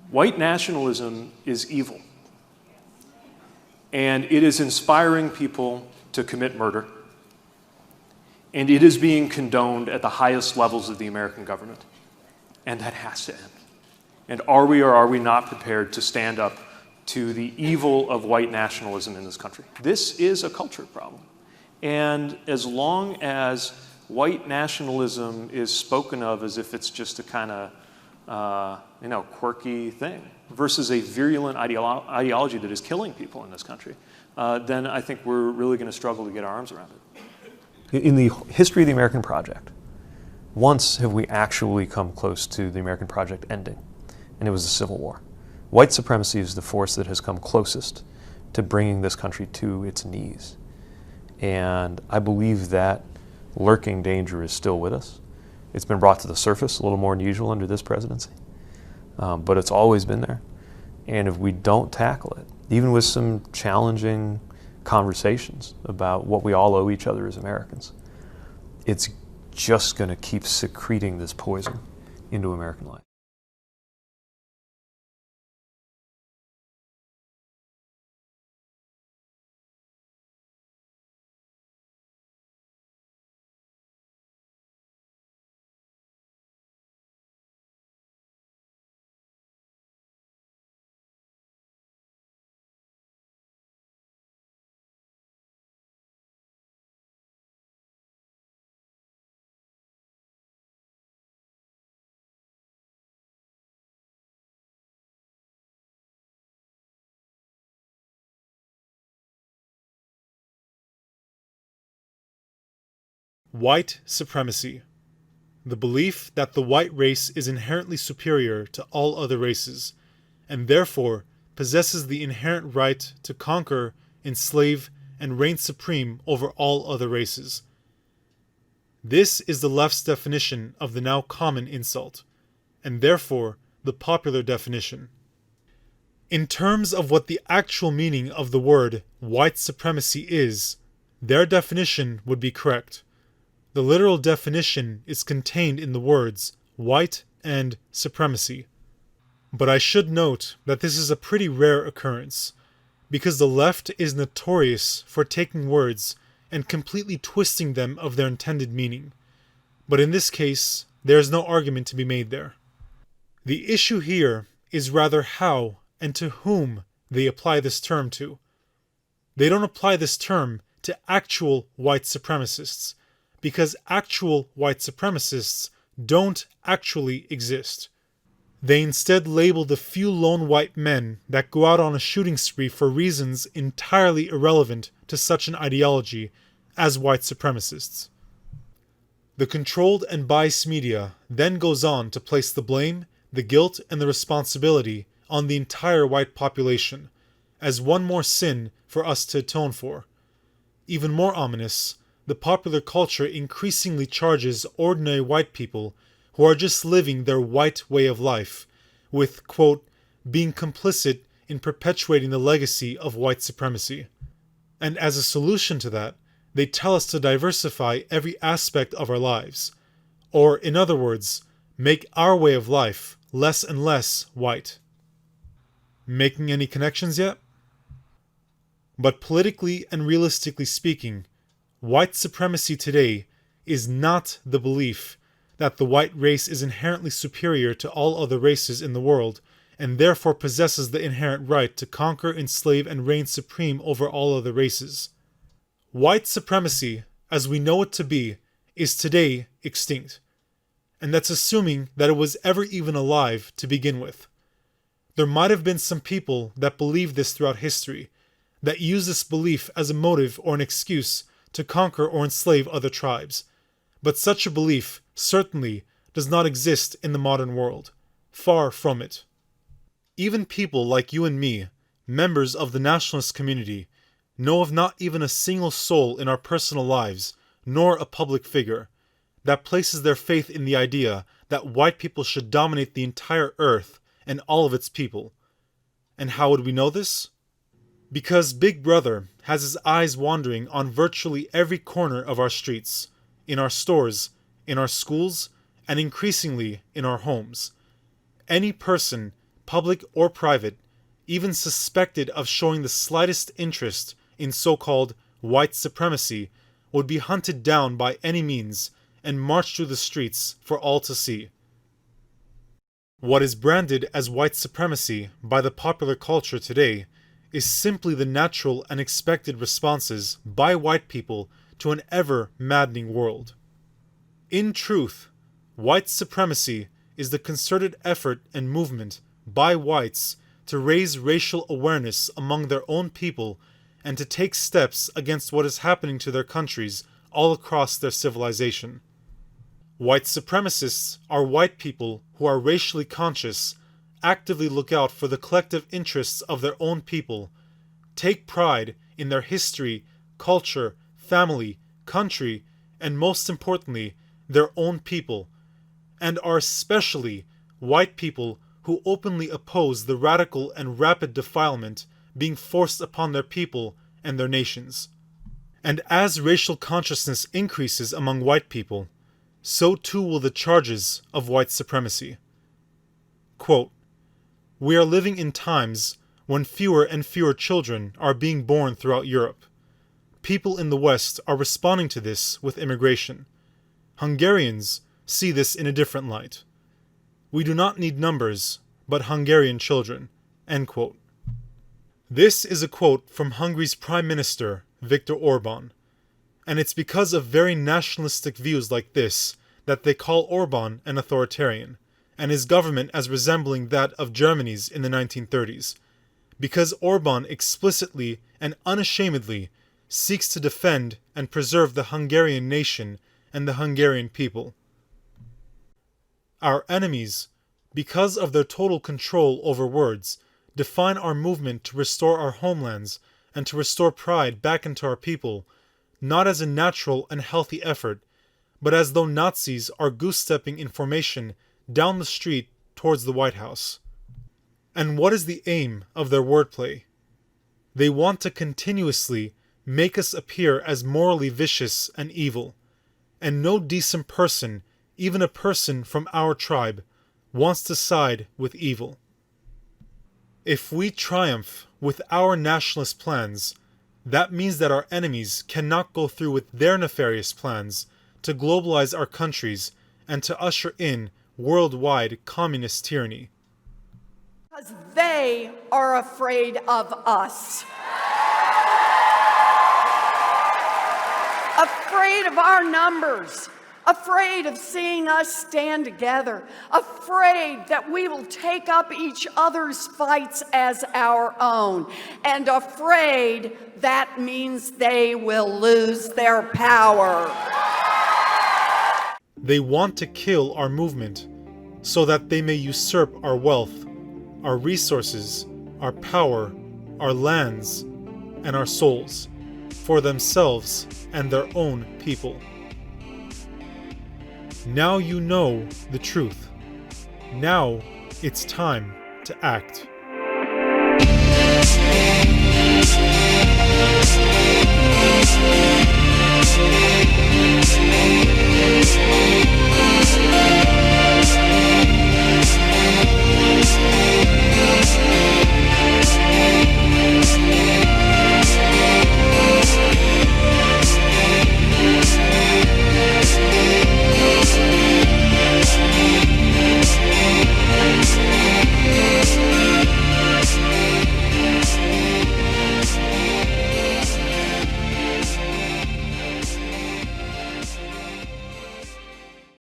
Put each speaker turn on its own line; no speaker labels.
White nationalism is evil. And it is inspiring people to commit murder. And it is being condoned at the highest levels of the American government. And that has to end. And are we or are we not prepared to stand up to the evil of white nationalism in this country? This is a culture problem. And as long as white nationalism is spoken of as if it's just a kind of quirky thing versus a virulent ideology that is killing people in this country, then I think we're really going to struggle to get our arms around it.
In the history of the American project, once have we actually come close to the American project ending, and it was the Civil War. White supremacy is the force that has come closest to bringing this country to its knees. And I believe that lurking danger is still with us. It's been brought to the surface a little more than usual under this presidency, but it's always been there. And if we don't tackle it, even with some challenging conversations about what we all owe each other as Americans, it's just going to keep secreting this poison into American life.
White supremacy. The belief that the white race is inherently superior to all other races, and therefore possesses the inherent right to conquer, enslave, and reign supreme over all other races. This is the left's definition of the now common insult, and therefore the popular definition. In terms of what the actual meaning of the word white supremacy is, their definition would be correct. The literal definition is contained in the words white and supremacy. But I should note that this is a pretty rare occurrence, because the left is notorious for taking words and completely twisting them of their intended meaning. But in this case, there is no argument to be made there. The issue here is rather how and to whom they apply this term to. They don't apply this term to actual white supremacists, because actual white supremacists don't actually exist. They instead label the few lone white men that go out on a shooting spree for reasons entirely irrelevant to such an ideology as white supremacists. The controlled and biased media then goes on to place the blame, the guilt, and the responsibility on the entire white population, as one more sin for us to atone for. Even more ominous, the popular culture increasingly charges ordinary white people who are just living their white way of life with, quote, being complicit in perpetuating the legacy of white supremacy. And as a solution to that, they tell us to diversify every aspect of our lives, or in other words, make our way of life less and less white. Making any connections yet? But politically and realistically speaking, white supremacy today is not the belief that the white race is inherently superior to all other races in the world and therefore possesses the inherent right to conquer, enslave, and reign supreme over all other races. White supremacy, as we know it to be, is today extinct. And that's assuming that it was ever even alive to begin with. There might have been some people that believed this throughout history, that used this belief as a motive or an excuse to conquer or enslave other tribes. But such a belief certainly does not exist in the modern world. Far from it. Even people like you and me, members of the nationalist community, know of not even a single soul in our personal lives, nor a public figure, that places their faith in the idea that white people should dominate the entire earth and all of its people. And how would we know this? Because Big Brother has his eyes wandering on virtually every corner of our streets, in our stores, in our schools, and increasingly in our homes. Any person public or private, even suspected of showing the slightest interest in so-called white supremacy, would be hunted down by any means and marched through the streets for all to see. What is branded as white supremacy by the popular culture today is simply the natural and expected responses by white people to an ever-maddening world. In truth, white supremacy is the concerted effort and movement by whites to raise racial awareness among their own people and to take steps against what is happening to their countries all across their civilization. White supremacists are white people who are racially conscious, actively look out for the collective interests of their own people, take pride in their history, culture, family, country, and most importantly, their own people, and are especially white people who openly oppose the radical and rapid defilement being forced upon their people and their nations. And as racial consciousness increases among white people, so too will the charges of white supremacy. Quote, "We are living in times when fewer and fewer children are being born throughout Europe. People in the West are responding to this with immigration. Hungarians see this in a different light. We do not need numbers, but Hungarian children." End quote. This is a quote from Hungary's Prime Minister, Viktor Orban, and it's because of very nationalistic views like this that they call Orban an authoritarian, and his government as resembling that of Germany's in the 1930s, because Orban explicitly and unashamedly seeks to defend and preserve the Hungarian nation and the Hungarian people. Our enemies, because of their total control over words, define our movement to restore our homelands and to restore pride back into our people, not as a natural and healthy effort, but as though Nazis are goose-stepping in formation down the street towards the White House. And what is the aim of their wordplay? They want to continuously make us appear as morally vicious and evil, and no decent person, even a person from our tribe, wants to side with evil. If we triumph with our nationalist plans, that means that our enemies cannot go through with their nefarious plans to globalize our countries and to usher in worldwide communist tyranny.
Because they are afraid of us. Afraid of our numbers. Afraid of seeing us stand together, afraid that we will take up each other's fights as our own, and afraid that means they will lose their power.
They want to kill our movement so that they may usurp our wealth, our resources, our power, our lands, and our souls for themselves and their own people. Now you know the truth. Now it's time to act.